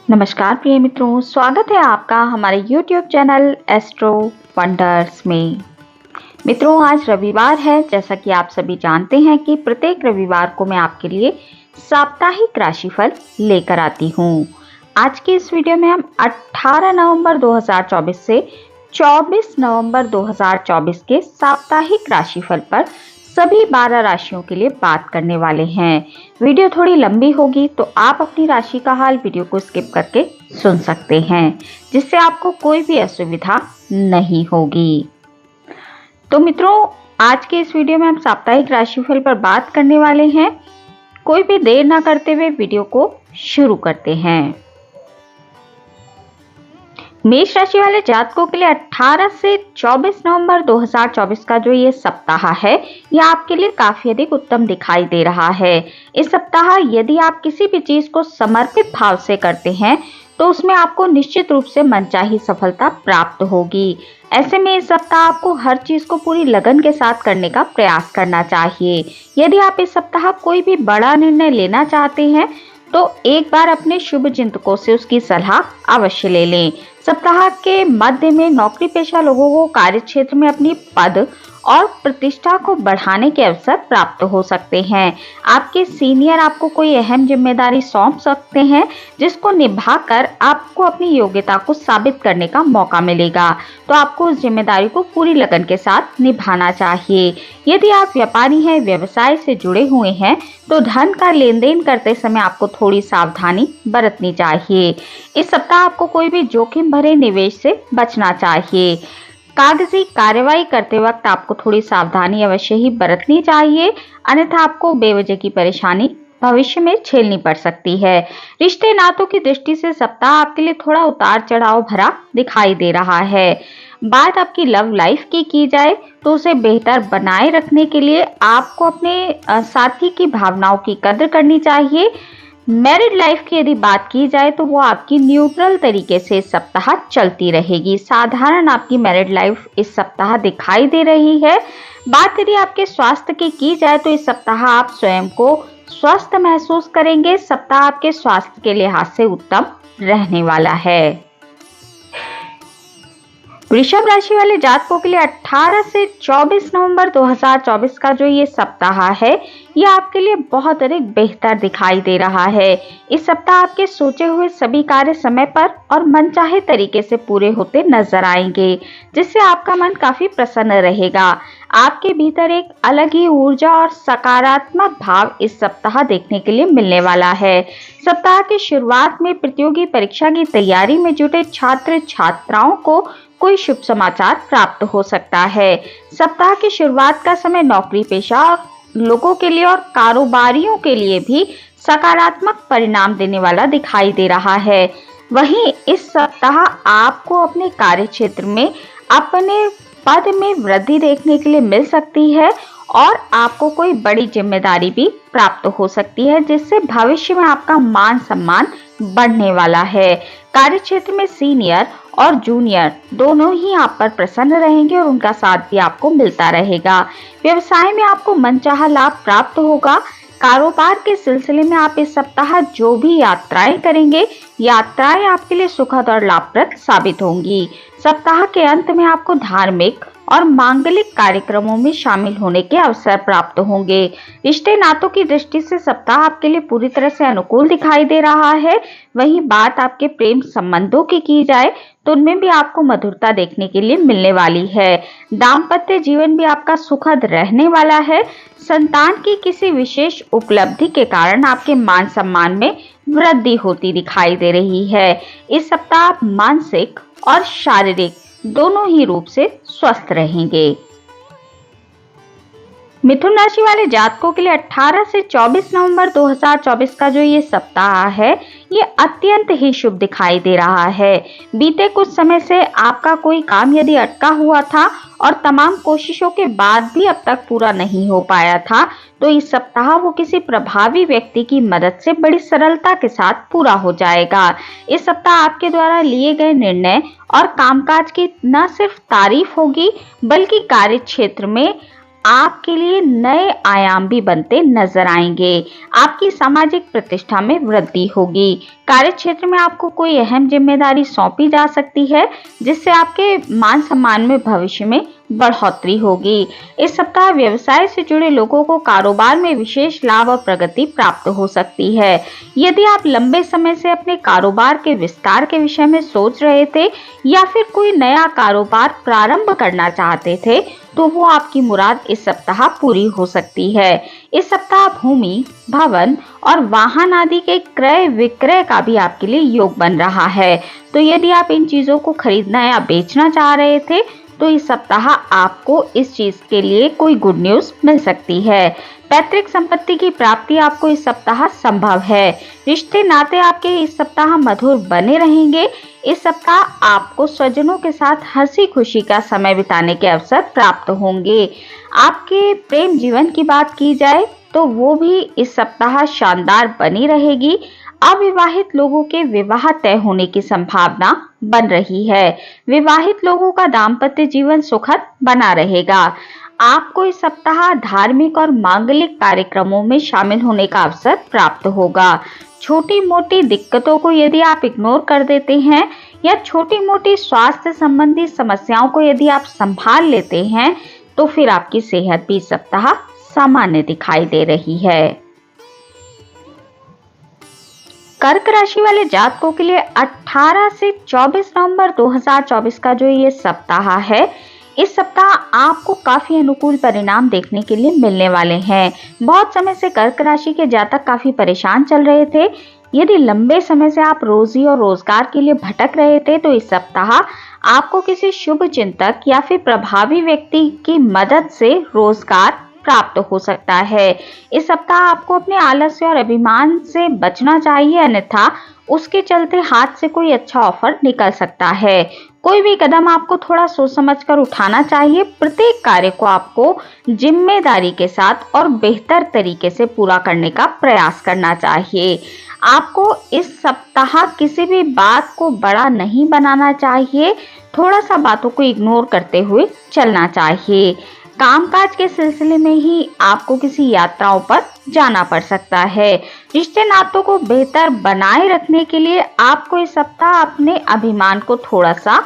नमस्कार प्रिय मित्रों, स्वागत है आपका हमारे YouTube चैनल एस्ट्रो वंडर्स में। मित्रों, आज रविवार है। जैसा कि आप सभी जानते हैं कि प्रत्येक रविवार को मैं आपके लिए साप्ताहिक राशिफल लेकर आती हूँ। आज की इस वीडियो में हम 18 नवंबर 2024 से 24 नवंबर 2024 के साप्ताहिक राशिफल पर सभी 12 राशियों के लिए बात करने वाले हैं। वीडियो थोड़ी लंबी होगी तो आप अपनी राशि का हाल वीडियो को स्किप करके सुन सकते हैं, जिससे आपको कोई भी असुविधा नहीं होगी। तो मित्रों, आज के इस वीडियो में हम साप्ताहिक राशिफल पर बात करने वाले हैं। कोई भी देर ना करते हुए वीडियो को शुरू करते हैं। मेष राशि वाले जातकों के लिए 18 से 24 नवंबर 2024 का जो ये सप्ताह है, यह आपके लिए काफी अधिक उत्तम दिखाई दे रहा है। इस सप्ताह यदि आप किसी भी चीज को समर्पित भाव से करते हैं तो उसमें आपको निश्चित रूप से मनचाही सफलता प्राप्त होगी। ऐसे में इस सप्ताह आपको हर चीज को पूरी लगन के साथ करने का प्रयास करना चाहिए। यदि आप इस सप्ताह कोई भी बड़ा निर्णय लेना चाहते हैं तो एक बार अपने शुभ चिंतकों से उसकी सलाह अवश्य ले लें। सप्ताह के मध्य में नौकरी पेशा लोगों को कार्य क्षेत्र में अपनी पद और प्रतिष्ठा को बढ़ाने के अवसर प्राप्त हो सकते हैं। आपके सीनियर आपको कोई अहम जिम्मेदारी सौंप सकते हैं, जिसको निभाकर आपको अपनी योग्यता को साबित करने का मौका मिलेगा। तो आपको उस जिम्मेदारी को पूरी लगन के साथ निभाना चाहिए। यदि आप व्यापारी हैं, व्यवसाय से जुड़े हुए हैं, तो धन का लेन देन करते समय आपको थोड़ी सावधानी बरतनी चाहिए। इस सप्ताह आपको कोई भी जोखिम भरे निवेश से बचना चाहिए। कागजी कार्यवाही करते वक्त आपको थोड़ी सावधानी अवश्य ही बरतनी चाहिए, अन्यथा आपको बेवजह की परेशानी भविष्य में झेलनी पड़ सकती है। रिश्ते नातों की दृष्टि से सप्ताह आपके लिए थोड़ा उतार चढ़ाव भरा दिखाई दे रहा है। बात आपकी लव लाइफ की जाए तो उसे बेहतर बनाए रखने के लिए आपको अपने साथी की भावनाओं की कदर करनी चाहिए। मैरिड लाइफ की यदि बात की जाए तो वो आपकी न्यूट्रल तरीके से इस सप्ताह चलती रहेगी। साधारण आपकी मैरिड लाइफ इस सप्ताह दिखाई दे रही है। बात यदि आपके स्वास्थ्य की जाए तो इस सप्ताह आप स्वयं को स्वस्थ महसूस करेंगे। सप्ताह आपके स्वास्थ्य के लिहाज से उत्तम रहने वाला है। वृषभ राशि वाले जातकों के लिए 18 से 24 नवंबर 2024 का जो ये सप्ताह है, ये आपके लिए बहुत अधिक बेहतर दिखाई दे रहा है। इस सप्ताह आपके सोचे हुए सभी कार्य समय पर और मनचाहे तरीके से पूरे होते नजर आएंगे, जिससे आपका मन काफी प्रसन्न रहेगा। आपके भीतर एक अलग ही ऊर्जा और सकारात्मक भाव इस सप्ताह देखने के लिए मिलने वाला है। सप्ताह की शुरुआत में प्रतियोगी परीक्षा की तैयारी में जुटे छात्र छात्राओं को कोई शुभ समाचार प्राप्त हो सकता है। सप्ताह की शुरुआत का समय नौकरी पेशा और लोगों के लिए और कारोबारियों के लिए भी सकारात्मक परिणाम देने वाला दिखाई दे रहा है। वहीं इस सप्ताह आपको अपने कार्य क्षेत्र में अपने पद में वृद्धि देखने के लिए मिल सकती है और आपको कोई बड़ी जिम्मेदारी भी प्राप्त हो सकती है, जिससे भविष्य में आपका मान सम्मान बढ़ने वाला है। कार्य क्षेत्र में सीनियर और जूनियर दोनों ही आप पर प्रसन्न रहेंगे और उनका साथ भी आपको मिलता रहेगा। व्यवसाय में आपको मनचाहा लाभ प्राप्त होगा। कारोबार के सिलसिले में आप इस सप्ताह जो भी यात्राएं करेंगे, यात्राएं आपके लिए सुखद और लाभप्रद साबित होंगी। सप्ताह के अंत में आपको धार्मिक और मांगलिक कार्यक्रमों में शामिल होने के अवसर प्राप्त होंगे। रिश्ते नातों की दृष्टि से सप्ताह आपके लिए पूरी तरह से अनुकूल दिखाई दे रहा है। वहीं बात आपके प्रेम संबंधों की जाए तो उनमें भी आपको मधुरता देखने के लिए मिलने वाली है। दाम्पत्य जीवन भी आपका सुखद रहने वाला है। संतान की किसी विशेष उपलब्धि के कारण आपके मान सम्मान में वृद्धि होती दिखाई दे रही है। इस सप्ताह आप मानसिक और शारीरिक दोनों ही रूप से स्वस्थ रहेंगे। मिथुन राशि वाले जातकों के लिए 18 से 24 नवंबर 2024 का जो ये सप्ताह है, ये अत्यंत ही शुभ दिखाई दे रहा है। बीते कुछ समय से आपका कोई काम यदि अटका हुआ था और तमाम कोशिशों के बाद भी अब तक पूरा नहीं हो पाया था, तो इस सप्ताह वो किसी प्रभावी व्यक्ति की मदद से बड़ी सरलता के साथ पूरा हो जाएगा। इस सप्ताह आपके द्वारा लिए गए निर्णय और कामकाज की न सिर्फ तारीफ होगी, बल्कि कार्य क्षेत्र में आपके लिए नए आयाम भी बनते नजर आएंगे। आपकी सामाजिक प्रतिष्ठा में वृद्धि होगी। कार्य क्षेत्र में आपको कोई अहम जिम्मेदारी सौंपी जा सकती है, जिससे आपके मान सम्मान में भविष्य में बढ़ोतरी होगी। इस सप्ताह व्यवसाय से जुड़े लोगों को कारोबार में विशेष लाभ और प्रगति प्राप्त हो सकती है। यदि आप लंबे समय से अपने कारोबार के विस्तार के विषय में सोच रहे थे या फिर कोई नया कारोबार प्रारंभ करना चाहते थे, तो वो आपकी मुराद इस सप्ताह पूरी हो सकती है। इस सप्ताह भूमि, भवन और वाहन आदि के क्रय विक्रय का भी आपके लिए योग बन रहा है। तो यदि आप इन चीजों को खरीदना या बेचना चाह रहे थे, तो इस सप्ताह आपको इस चीज के लिए कोई गुड न्यूज मिल सकती है। पैतृक संपत्ति की प्राप्ति आपको इस सप्ताह संभव है। रिश्ते नाते आपके इस सप्ताह मधुर बने रहेंगे। इस सप्ताह आपको स्वजनों के साथ हंसी खुशी का समय बिताने के अवसर प्राप्त होंगे। आपके प्रेम जीवन की बात की जाए तो वो भी इस सप्ताह शानदार बनी रहेगी। अविवाहित लोगों के विवाह तय होने की संभावना बन रही है। विवाहित लोगों का दाम्पत्य जीवन सुखद बना रहेगा। आपको इस सप्ताह धार्मिक और मांगलिक कार्यक्रमों में शामिल होने का अवसर प्राप्त होगा। छोटी मोटी दिक्कतों को यदि आप इग्नोर कर देते हैं या छोटी मोटी स्वास्थ्य संबंधी समस्याओं को यदि आप संभाल लेते हैं, तो फिर आपकी सेहत भी इस सप्ताह सामान्य दिखाई दे रही है। कर्क राशि वाले जातकों के लिए 18 से 24 नवंबर 2024 का जो ये सप्ताह है, इस सप्ताह आपको काफी अनुकूल परिणाम देखने के लिए मिलने वाले हैं। बहुत समय से कर्क राशि के जातक काफी परेशान चल रहे थे। यदि लंबे समय से आप रोजी और रोजगार के लिए भटक रहे थे, तो इस सप्ताह आपको किसी शुभ चिंतक या फिर प्रभावी व्यक्ति की मदद से रोजगार प्राप्त हो सकता है। इस सप्ताह आपको अपने आलस्य और अभिमान से बचना चाहिए, अन्यथा उसके चलते हाथ से कोई अच्छा ऑफर निकल सकता है। कोई भी कदम आपको थोड़ा सोच समझ कर उठाना चाहिए। प्रत्येक कार्य को आपको जिम्मेदारी के साथ और बेहतर तरीके से पूरा करने का प्रयास करना चाहिए। आपको इस सप्ताह किसी भी बात को बड़ा नहीं बनाना चाहिए। थोड़ा सा बातों को इग्नोर करते हुए चलना चाहिए। कामकाज के सिलसिले में ही आपको किसी यात्राओं पर जाना पड़ सकता है। रिश्ते नातों को बेहतर बनाए रखने के लिए आपको इस सप्ताह अपने अभिमान को थोड़ा सा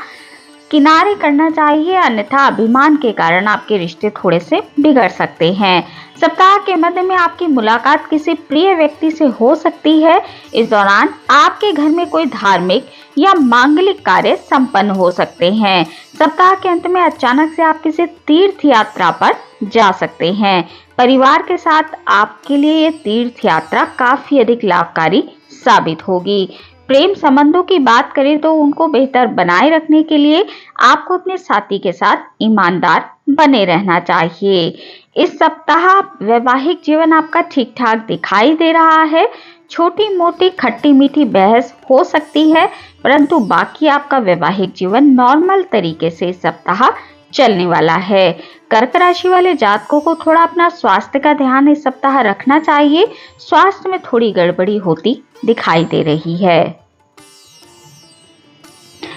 किनारे करना चाहिए, अन्यथा अभिमान के कारण आपके रिश्ते थोड़े से बिगड़ सकते हैं। सप्ताह के मध्य में आपकी मुलाकात किसी प्रिय व्यक्ति से हो सकती है। इस दौरान आपके घर में कोई धार्मिक या मांगलिक कार्य संपन्न हो सकते हैं। सप्ताह के अंत में अचानक से आप किसी तीर्थ यात्रा पर जा सकते हैं। परिवार के साथ आपके लिए ये तीर्थ यात्रा काफी अधिक लाभकारी साबित होगी। प्रेम संबंधों की बात करें तो उनको बेहतर बनाए रखने के लिए आपको अपने साथी के साथ ईमानदार बने रहना चाहिए। इस सप्ताह वैवाहिक जीवन आपका ठीक ठाक दिखाई दे रहा है। छोटी मोटी खट्टी मीठी बहस हो सकती है, परंतु बाकी आपका वैवाहिक जीवन नॉर्मल तरीके से इस सप्ताह चलने वाला है। कर्क राशि वाले जातकों को थोड़ा अपना स्वास्थ्य का ध्यान इस सप्ताह रखना चाहिए। स्वास्थ्य में थोड़ी गड़बड़ी होती दिखाई दे रही है।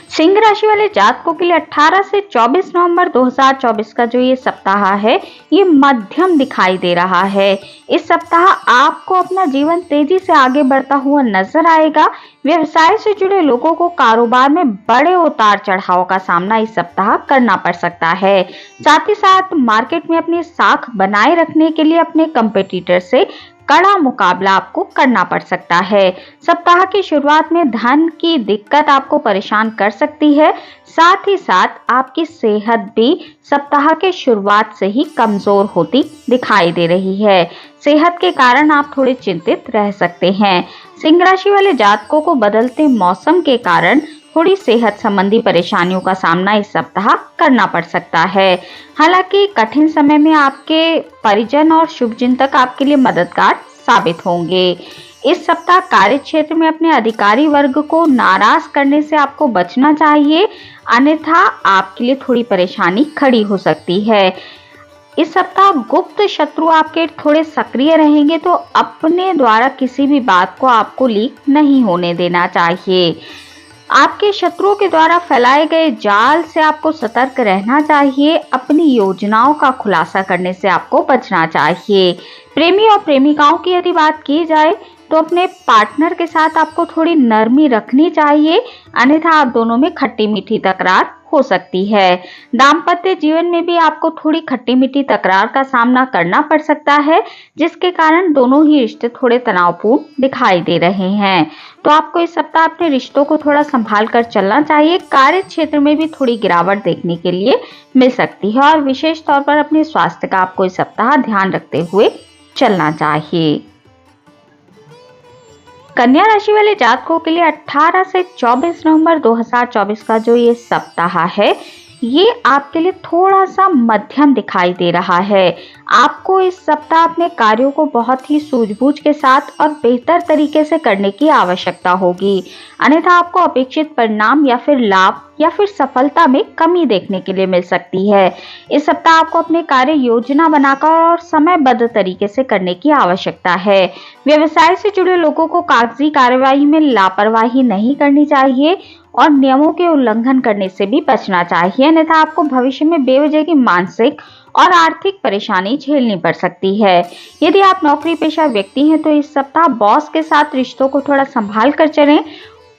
सिंह राशि वाले जातकों के लिए 18 से 24 नवंबर 2024 का जो ये सप्ताह है, ये मध्यम दिखाई दे रहा है। इस सप्ताह आपको अपना जीवन तेजी से आगे बढ़ता हुआ नजर आएगा। व्यवसाय से जुड़े लोगों को कारोबार में बड़े उतार चढ़ाव का सामना इस सप्ताह करना पड़ सकता है। साथ ही साथ मार्केट में अपनी साख बनाए रखने के लिए अपने कंपटीटर से कड़ा मुकाबला आपको करना पड़ सकता है। सप्ताह की शुरुआत में धन की दिक्कत आपको परेशान कर सकती है। साथ ही साथ आपकी सेहत भी सप्ताह के शुरुआत से ही कमजोर होती दिखाई दे रही है। सेहत के कारण आप थोड़े चिंतित रह सकते हैं। सिंह राशि वाले जातकों को बदलते मौसम के कारण थोड़ी सेहत संबंधी परेशानियों का सामना इस सप्ताह करना पड़ सकता है। हालांकि कठिन समय में आपके परिजन और शुभचिंतक आपके लिए मददगार साबित होंगे। इस सप्ताह कार्य क्षेत्र में अपने अधिकारी वर्ग को नाराज करने से आपको बचना चाहिए, अन्यथा आपके लिए थोड़ी परेशानी खड़ी हो सकती है। इस सप्ताह गुप्त शत्रु आपके थोड़े सक्रिय रहेंगे, तो अपने द्वारा किसी भी बात को आपको लीक नहीं होने देना चाहिए। आपके शत्रुओं के द्वारा फैलाए गए जाल से आपको सतर्क रहना चाहिए। अपनी योजनाओं का खुलासा करने से आपको बचना चाहिए। प्रेमी और प्रेमिकाओं की यदि बात की जाए तो अपने पार्टनर के साथ आपको थोड़ी नरमी रखनी चाहिए, अन्यथा आप दोनों में खट्टी मीठी तकरार हो सकती है। दाम्पत्य जीवन में भी आपको थोड़ी खट्टी मीठी तकरार का सामना करना पड़ सकता है, जिसके कारण दोनों ही रिश्ते थोड़े तनावपूर्ण दिखाई दे रहे हैं। तो आपको इस सप्ताह अपने रिश्तों को थोड़ा संभाल कर चलना चाहिए। कार्य क्षेत्र में भी थोड़ी गिरावट देखने के लिए मिल सकती है और विशेष तौर पर अपने स्वास्थ्य का आपको इस सप्ताह ध्यान रखते हुए चलना चाहिए। कन्या राशि वाले जातकों के लिए 18 से 24 नवंबर 2024 का जो ये सप्ताह है, ये आपके लिए थोड़ा सा मध्यम दिखाई दे रहा है। आपको इस सप्ताह अपने कार्यों को बहुत ही सूझबूझ के साथ और बेहतर तरीके से करने की आवश्यकता होगी, अन्यथा आपको अपेक्षित परिणाम या फिर लाभ या फिर सफलता में कमी देखने के लिए मिल सकती है। इस सप्ताह आपको अपने कार्य योजना बनाकर और समयबद्ध तरीके से करने की आवश्यकता है। व्यवसाय से जुड़े लोगों को कागजी कार्यवाही में लापरवाही नहीं करनी चाहिए और नियमों के उल्लंघन करने से भी बचना चाहिए, अन्यथा आपको भविष्य में बेवजह की मानसिक और आर्थिक परेशानी झेलनी पड़ सकती है। यदि आप नौकरी पेशा व्यक्ति हैं तो इस सप्ताह बॉस के साथ रिश्तों को थोड़ा संभाल कर चलें।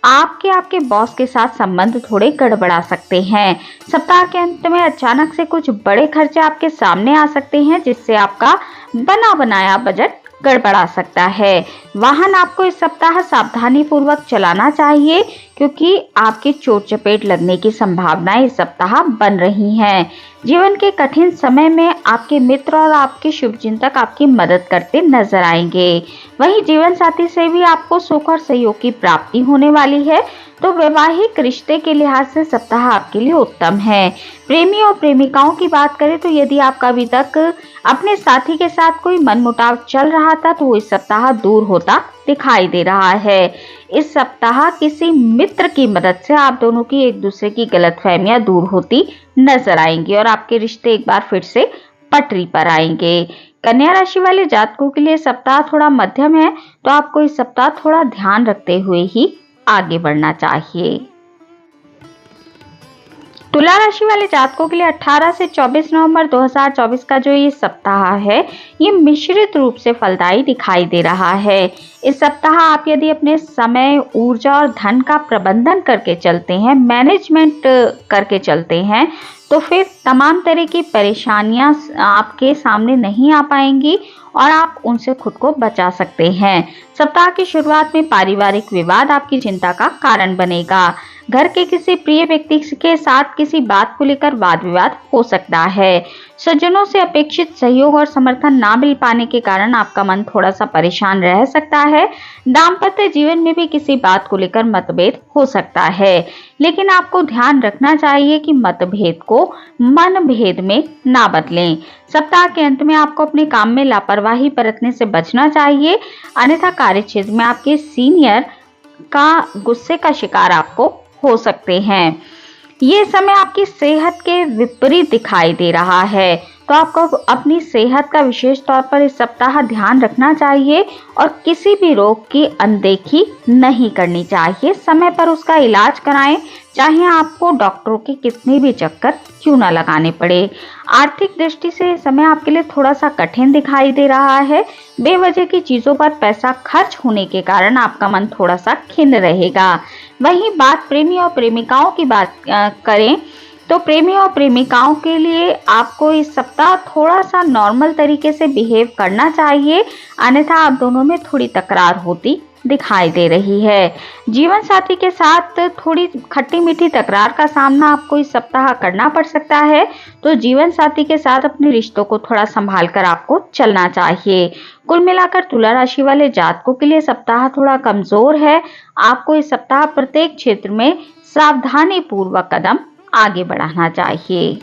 आपके बॉस के साथ संबंध थोड़े गड़बड़ा सकते हैं। सप्ताह के अंत में अचानक से कुछ बड़े खर्चे आपके सामने आ सकते हैं, जिससे आपका बना बनाया बजट गड़बड़ा सकता है। वाहन आपको इस सप्ताह सावधानी पूर्वक चलाना चाहिए, क्योंकि आपके चोट चपेट लगने की संभावनाएं इस सप्ताह बन रही हैं। जीवन के कठिन समय में आपके मित्र और आपके शुभचिंतक आपकी मदद करते नजर आएंगे। वहीं जीवन साथी से भी आपको सुख और सहयोग की प्राप्ति होने वाली है, तो वैवाहिक रिश्ते के लिहाज से सप्ताह आपके लिए उत्तम है। प्रेमी और प्रेमिकाओं की बात करें तो यदि आपका अभी तक अपने साथी के साथ कोई मनमुटाव चल रहा था तो वो इस सप्ताह दूर होता दिखाई दे रहा है। इस सप्ताह किसी मित्र की मदद से आप दोनों की एक दूसरे की गलतफहमियां दूर होती नजर आएंगी और आपके रिश्ते एक बार फिर से पटरी पर आएंगे। कन्या राशि वाले जातकों के लिए सप्ताह थोड़ा मध्यम है, तो आपको इस सप्ताह थोड़ा ध्यान रखते हुए ही आगे बढ़ना चाहिए। तुला राशि वाले जातकों के लिए 18 से 24 नवंबर 2024 का जो ये सप्ताह है, ये मिश्रित रूप से फलदायी दिखाई दे रहा है। इस सप्ताह आप यदि अपने समय, ऊर्जा और धन का प्रबंधन करके चलते हैं, मैनेजमेंट करके चलते हैं, तो फिर तमाम तरह की परेशानियां आपके सामने नहीं आ पाएंगी और आप उनसे खुद को बचा सकते हैं। सप्ताह की शुरुआत में पारिवारिक विवाद आपकी चिंता का कारण बनेगा। घर के किसी प्रिय व्यक्ति के साथ किसी बात को लेकर वाद विवाद हो सकता है। सज्जनों से अपेक्षित सहयोग और समर्थन ना मिल पाने के कारण आपका मन थोड़ा सा परेशान रह सकता है। दाम्पत्य जीवन में भी किसी बात को लेकर मतभेद हो सकता है, लेकिन आपको ध्यान रखना चाहिए कि मतभेद को मनभेद में ना बदलें। सप्ताह के अंत में आपको अपने काम में लापरवाही बरतने से बचना चाहिए, अन्यथा कार्यक्षेत्र में आपके सीनियर का गुस्से का शिकार आपको हो सकते हैं। ये समय आपकी सेहत के विपरीत दिखाई दे रहा है, तो आपको अपनी सेहत का विशेष तौर पर इस सप्ताह ध्यान रखना चाहिए और किसी भी रोग की अनदेखी नहीं करनी चाहिए। समय पर उसका इलाज कराएं, चाहे आपको डॉक्टरों के कितने भी चक्कर क्यों ना लगाने पड़े। आर्थिक दृष्टि से समय आपके लिए थोड़ा सा कठिन दिखाई दे रहा है। बेवजह की चीजों पर पैसा खर्च होने के कारण आपका मन थोड़ा सा खिन्न रहेगा। वहीं बात प्रेमी और प्रेमिकाओं की बात करें तो प्रेमी और प्रेमिकाओं के लिए आपको इस सप्ताह थोड़ा सा नॉर्मल तरीके से बिहेव करना चाहिए, अन्यथा आप दोनों में थोड़ी तकरार होती दिखाई दे रही है। जीवन साथी के साथ थोड़ी खट्टी मीठी तकरार का सामना आपको इस सप्ताह करना पड़ सकता है, तो जीवन साथी के साथ अपने रिश्तों को थोड़ा संभाल कर आपको चलना चाहिए। कुल मिलाकर तुला राशि वाले जातकों के लिए सप्ताह थोड़ा कमजोर है। आपको इस सप्ताह प्रत्येक क्षेत्र में सावधानी पूर्वक कदम आगे बढ़ाना चाहिए।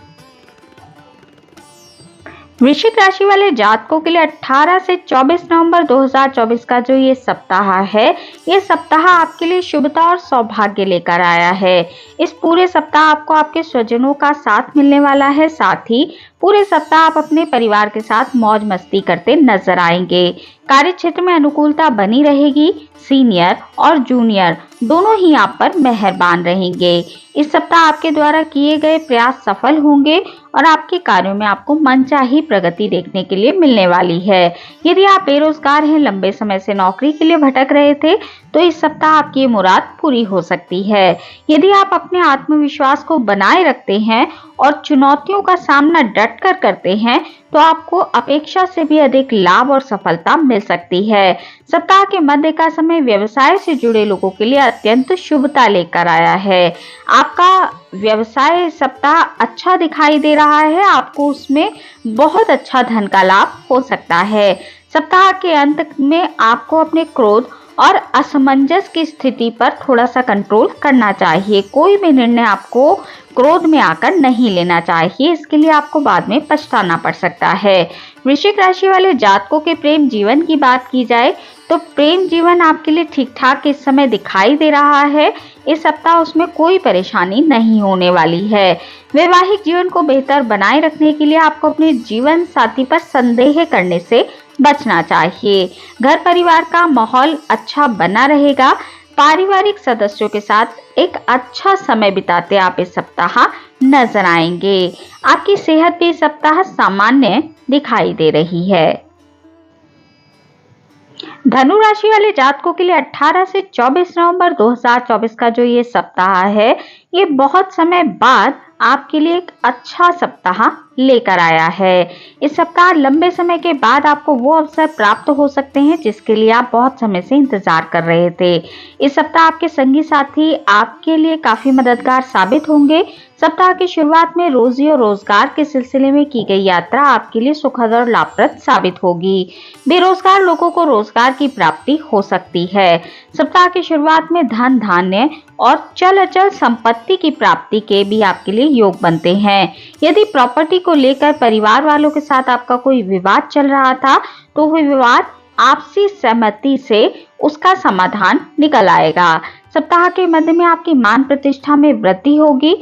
वृश्चिक राशि वाले जातकों के लिए 18 से 24 नवंबर 2024 का जो ये सप्ताह है, ये सप्ताह आपके लिए शुभता और सौभाग्य लेकर आया है। इस पूरे सप्ताह आपको आपके स्वजनों का साथ मिलने वाला है, साथ ही पूरे सप्ताह आप अपने परिवार के साथ मौज मस्ती करते नजर आएंगे। कार्य क्षेत्र में अनुकूलता बनी रहेगी। सीनियर और जूनियर दोनों ही आप पर मेहरबान रहेंगे। इस सप्ताह आपके द्वारा किए गए प्रयास सफल होंगे और आपके कार्यों में आपको मनचाही प्रगति देखने के लिए मिलने वाली है। यदि आप बेरोजगार हैं, लंबे समय से नौकरी के लिए भटक रहे थे, तो इस सप्ताह आपकी ये मुराद पूरी हो सकती है। यदि आप अपने आत्मविश्वास को बनाए रखते हैं और चुनौतियों का सामना डटकर करते हैं, तो आपको अपेक्षा से भी अधिक लाभ और सफलता मिल सकती है। सप्ताह के मध्य का समय व्यवसाय से जुड़े लोगों के लिए अत्यंत शुभता लेकर आया है। आपका व्यवसाय सप्ताह अच्छा दिखाई दे रहा है, आपको उसमें बहुत अच्छा धन का लाभ हो सकता है। सप्ताह के अंत में आपको अपने क्रोध और असमंजस की स्थिति पर थोड़ा सा कंट्रोल करना चाहिए। कोई भी निर्णय आपको क्रोध में आकर नहीं लेना चाहिए, इसके लिए आपको बाद में पछताना पड़ सकता है। वृश्चिक राशि वाले जातकों के प्रेम जीवन की बात की जाए तो प्रेम जीवन आपके लिए ठीक ठाक इस समय दिखाई दे रहा है। इस सप्ताह उसमें कोई परेशानी नहीं होने वाली है। वैवाहिक जीवन को बेहतर बनाए रखने के लिए आपको अपने जीवन साथी पर संदेह करने से बचना चाहिए। घर परिवार का माहौल अच्छा बना रहेगा। पारिवारिक सदस्यों के साथ एक अच्छा समय बिताते आप इस सप्ताह नजर आएंगे। आपकी सेहत भी इस सप्ताह सामान्य दिखाई दे रही है। धनु राशि वाले जातकों के लिए 18 से 24 नवंबर 2024 का जो ये सप्ताह है, ये बहुत समय बाद आपके लिए एक अच्छा सप्ताह लेकर आया है। इस सप्ताह लंबे समय के बाद आपको वो अवसर प्राप्त हो सकते हैं जिसके लिए आप बहुत समय से इंतजार कर रहे थे। इस सप्ताह आपके संगी साथी आपके लिए काफी मददगार साबित होंगे। सप्ताह की शुरुआत में रोजी और रोजगार के सिलसिले में की गई यात्रा आपके लिए सुखद और लाभप्रद साबित होगी। बेरोजगार लोगों को रोजगार की प्राप्ति हो सकती है। सप्ताह की शुरुआत में धन धान्य और चल अचल संपत्ति की प्राप्ति के भी आपके लिए योग बनते हैं। यदि प्रॉपर्टी को लेकर परिवार वालों के साथ आपका कोई विवाद चल रहा था, तो वह विवाद आपसी सहमति से उसका समाधान निकल आएगा। सप्ताह के मध्य में आपकी मान प्रतिष्ठा में वृद्धि होगी।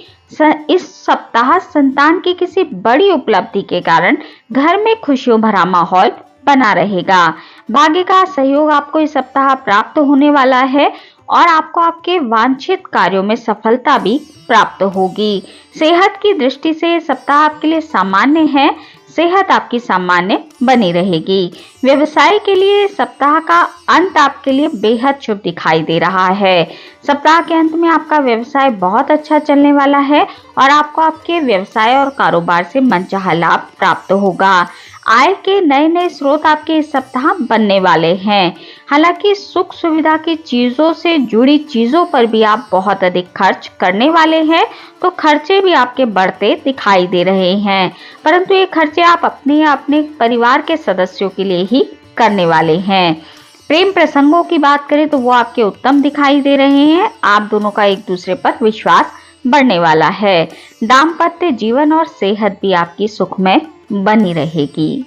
इस सप्ताह संतान की किसी बड़ी उपलब्धि के कारण घर में खुशियों भरा माहौल बना रहेगा। भाग्य का सहयोग आपको इस सप्ताह प्राप्त होने वाला है और आपको आपके वांछित कार्यों में सफलता भी प्राप्त होगी। सेहत की दृष्टि से सप्ताह आपके लिए सामान्य है। सेहत आपकी सामान्य बनी रहेगी। व्यवसाय के लिए सप्ताह का अंत आपके लिए बेहद शुभ दिखाई दे रहा है। सप्ताह के अंत में आपका व्यवसाय बहुत अच्छा चलने वाला है और आपको आपके व्यवसाय और कारोबार से मनचाहा लाभ प्राप्त होगा। आय के नए नए स्रोत आपके इस सप्ताह बनने वाले हैं। हालांकि सुख सुविधा की चीजों से जुड़ी चीजों पर भी आप बहुत अधिक खर्च करने वाले हैं, तो खर्चे भी आपके बढ़ते दिखाई दे रहे हैं, परंतु ये खर्चे आप अपने परिवार के सदस्यों के लिए ही करने वाले हैं। प्रेम प्रसंगों की बात करें तो वो आपके उत्तम दिखाई दे रहे हैं। आप दोनों का एक दूसरे पर विश्वास बढ़ने वाला है। दाम्पत्य जीवन और सेहत भी आपकी सुखमय बनी रहेगी।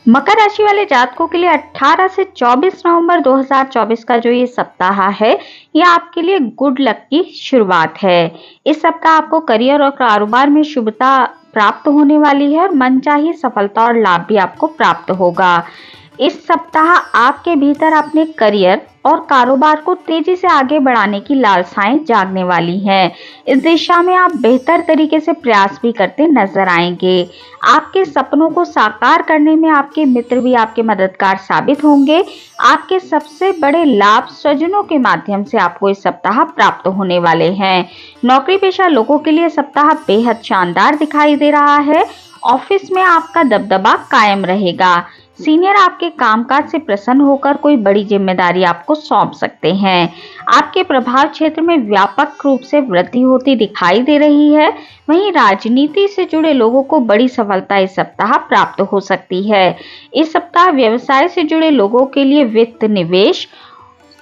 मकर राशि वाले जातकों के लिए 18 से 24 नवंबर 2024 का जो ये सप्ताह है, ये आपके लिए गुड लक की शुरुआत है। इस सप्ताह आपको करियर और कारोबार में शुभता प्राप्त होने वाली है और मनचाही सफलता और लाभ भी आपको प्राप्त होगा। इस सप्ताह आपके भीतर अपने करियर और कारोबार को तेजी से आगे बढ़ाने की लालसाएं जागने वाली हैं। इस दिशा में आप बेहतर तरीके से प्रयास भी करते नजर आएंगे। आपके सपनों को साकार करने में आपके मित्र भी आपके मददगार साबित होंगे। आपके सबसे बड़े लाभ स्वजनों के माध्यम से आपको इस सप्ताह प्राप्त होने वाले हैं। नौकरी पेशा लोगों के लिए सप्ताह बेहद शानदार दिखाई दे रहा है। ऑफिस में आपका दबदबा कायम रहेगा। सीनियर आपके कामकाज से प्रसन्न होकर कोई बड़ी जिम्मेदारी आपको सौंप सकते हैं। आपके प्रभाव क्षेत्र में व्यापक रूप से वृद्धि होती दिखाई दे रही है। वहीं राजनीति से जुड़े लोगों को बड़ी सफलता इस सप्ताह प्राप्त हो सकती है। इस सप्ताह व्यवसाय से जुड़े लोगों के लिए वित्त निवेश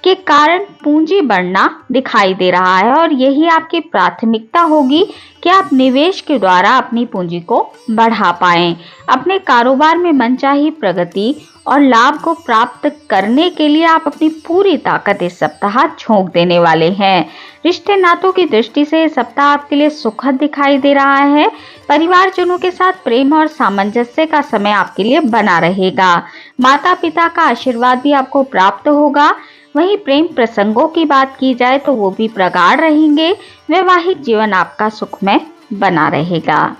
के कारण पूंजी बढ़ना दिखाई दे रहा है और यही आपकी प्राथमिकता होगी कि आप निवेश के द्वारा अपनी पूंजी को बढ़ा पाएं। अपने कारोबार में मनचाही प्रगति और लाभ को प्राप्त करने के लिए आप अपनी पूरी ताकत इस सप्ताह झोंक देने वाले हैं। रिश्ते नातों की दृष्टि से इस सप्ताह आपके लिए सुखद दिखाई दे रहा है। परिवारजनों के साथ प्रेम और सामंजस्य का समय आपके लिए बना रहेगा। माता पिता का आशीर्वाद भी आपको प्राप्त होगा। वहीं प्रेम प्रसंगों की बात की जाए तो वो भी प्रगाढ़ रहेंगे। वैवाहिक जीवन आपका सुखमय बना रहेगा।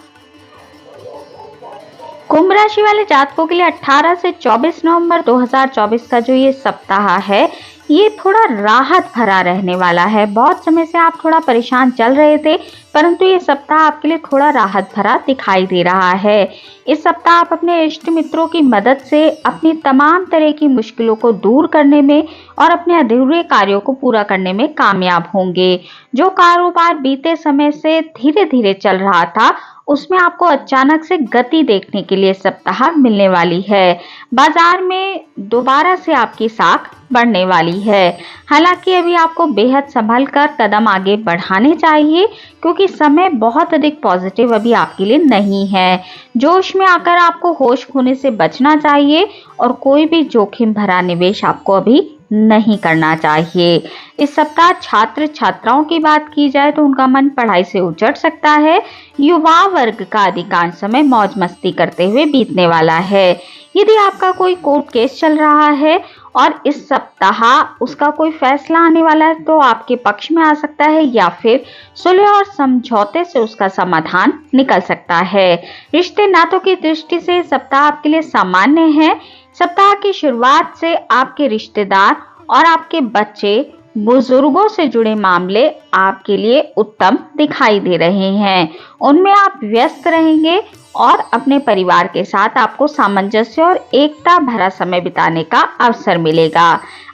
कुंभ राशि वाले जातकों के लिए 18 से 24 नवंबर 2024 का जो ये सप्ताह है, ये थोड़ा राहत भरा रहने वाला है। बहुत समय से आप थोड़ा परेशान चल रहे थे, परंतु ये सप्ताह आपके लिए थोड़ा राहत भरा दिखाई दे रहा है। इस सप्ताह आप अपने इष्ट मित्रों की मदद से अपनी तमाम तरह की मुश्किलों को दूर करने में और अपने अधूरे कार्यों को पूरा करने में कामयाब होंगे। जो कारोबार बीते समय से धीरे धीरे चल रहा था, उसमें आपको अचानक से गति देखने के लिए सप्ताह मिलने वाली है। बाजार में दोबारा से आपकी साख बढ़ने वाली है। हालांकि अभी आपको बेहद संभल कर कदम आगे बढ़ाने चाहिए, क्योंकि समय बहुत अधिक पॉजिटिव अभी आपके लिए नहीं है। जोश में आकर आपको होश खोने से बचना चाहिए और कोई भी जोखिम भरा निवेश आपको अभी नहीं करना चाहिए। इस सप्ताह छात्र छात्राओं की बात की जाए तो उनका मन पढ़ाई से उचट सकता है। युवा वर्ग का अधिकांश समय मौज मस्ती करते हुए बीतने वाला है। यदि आपका कोई कोर्ट केस चल रहा है और इस सप्ताह उसका कोई फैसला आने वाला है, तो आपके पक्ष में आ सकता है या फिर सुलह और समझौते से उसका समाधान निकल सकता है। रिश्ते नातों की दृष्टि से सप्ताह आपके लिए सामान्य है। सप्ताह की शुरुआत से आपके रिश्तेदार और आपके बच्चे, बुजुर्गों से जुड़े मामले आपके लिए उत्तम दिखाई दे रहे हैं। उनमें आप व्यस्त रहेंगे और अपने परिवार के साथ आपको सामंजस्य और एकता भरा समय बिताने का अवसर मिलेगा।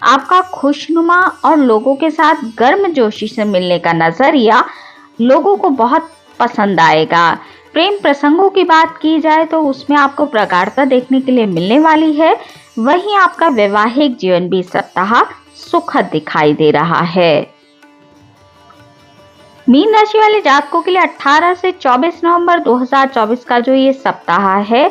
आपका खुशनुमा और लोगों के साथ गर्मजोशी से मिलने का नजरिया लोगों को बहुत पसंद आएगा। प्रेम प्रसंगों की बात की जाए तो उसमें आपको प्रगाढ़ता देखने के लिए मिलने वाली है। वहीं आपका वैवाहिक जीवन भी सप्ताह सुखद दिखाई दे रहा है। मीन राशि वाले जातकों के लिए 18 से 24 नवंबर 2024 का जो ये सप्ताह है,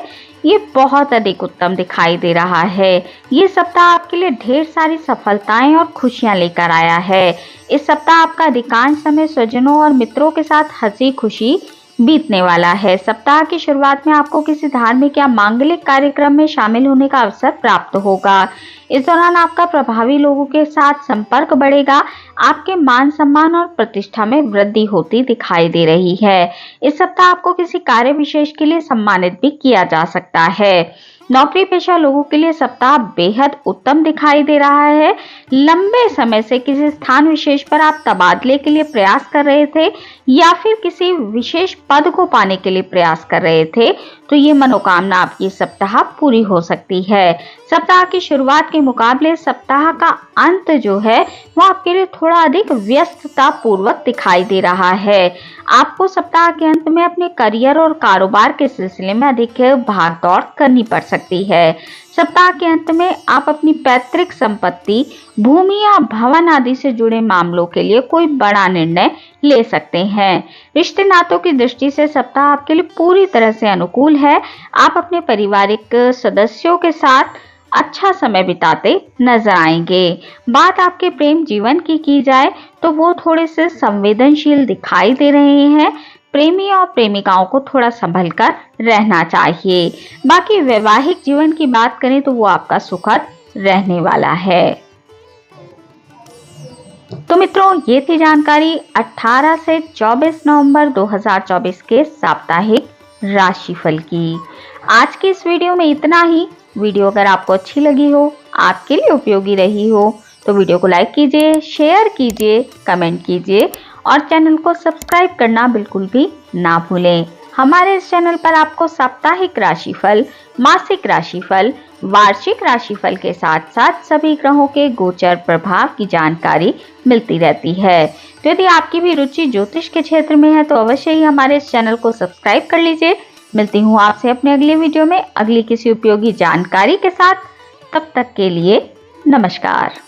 ये बहुत अधिक उत्तम दिखाई दे रहा है। ये सप्ताह आपके लिए ढेर सारी सफलताएं और खुशियां लेकर आया है। इस सप्ताह आपका अधिकांश समय स्वजनों और मित्रों के साथ हंसी खुशी बीतने वाला है। सप्ताह की शुरुआत में आपको किसी धार्मिक या मांगलिक कार्यक्रम में शामिल होने का अवसर प्राप्त होगा। इस दौरान आपका प्रभावी लोगों के साथ संपर्क बढ़ेगा। आपके मान सम्मान और प्रतिष्ठा में वृद्धि होती दिखाई दे रही है। इस सप्ताह आपको किसी कार्य विशेष के लिए सम्मानित भी किया जा सकता है। नौकरी पेशा लोगों के लिए सप्ताह बेहद उत्तम दिखाई दे रहा है। लंबे समय से किसी स्थान विशेष पर आप तबादले के लिए प्रयास कर रहे थे या फिर किसी विशेष पद को पाने के लिए प्रयास कर रहे थे, तो ये मनोकामना आपकी सप्ताह पूरी हो सकती है। सप्ताह की शुरुआत के मुकाबले सप्ताह का अंत जो है वो आपके लिए थोड़ा अधिक व्यस्तता पूर्वक दिखाई दे रहा है। आपको सप्ताह के अंत में अपने करियर और कारोबार के सिलसिले में अधिक भागदौड़ करनी पड़ सकती है। सप्ताह के अंत में आप अपनी पैतृक संपत्ति, भूमि या भवन आदि से जुड़े मामलों के लिए कोई बड़ा निर्णय ले सकते हैं। रिश्ते नातों की दृष्टि से सप्ताह आपके लिए पूरी तरह से अनुकूल है। आप अपने पारिवारिक सदस्यों के साथ अच्छा समय बिताते नजर आएंगे। बात आपके प्रेम जीवन की जाए तो वो थोड़े से संवेदनशील दिखाई दे रहे हैं। प्रेमी और प्रेमिकाओं को थोड़ा संभल कर रहना चाहिए। बाकी वैवाहिक जीवन की बात करें तो वो आपका सुखद रहने वाला है। तो मित्रों, ये थी जानकारी 18 से 24 नवंबर 2024 के साप्ताहिक राशिफल की। आज की इस वीडियो में इतना ही। वीडियो अगर आपको अच्छी लगी हो, आपके लिए उपयोगी रही हो, तो वीडियो को लाइक कीजिए, शेयर कीजिए, कमेंट कीजिए और चैनल को सब्सक्राइब करना बिल्कुल भी ना भूलें। हमारे इस चैनल पर आपको साप्ताहिक राशिफल, मासिक राशिफल, वार्षिक राशिफल के साथ साथ सभी ग्रहों के गोचर प्रभाव की जानकारी मिलती रहती है। तो यदि आपकी भी रुचि ज्योतिष के क्षेत्र में है तो अवश्य ही हमारे इस चैनल को सब्सक्राइब कर लीजिए। मिलती हूँ आपसे अपने अगले वीडियो में अगली किसी उपयोगी जानकारी के साथ। तब तक के लिए नमस्कार।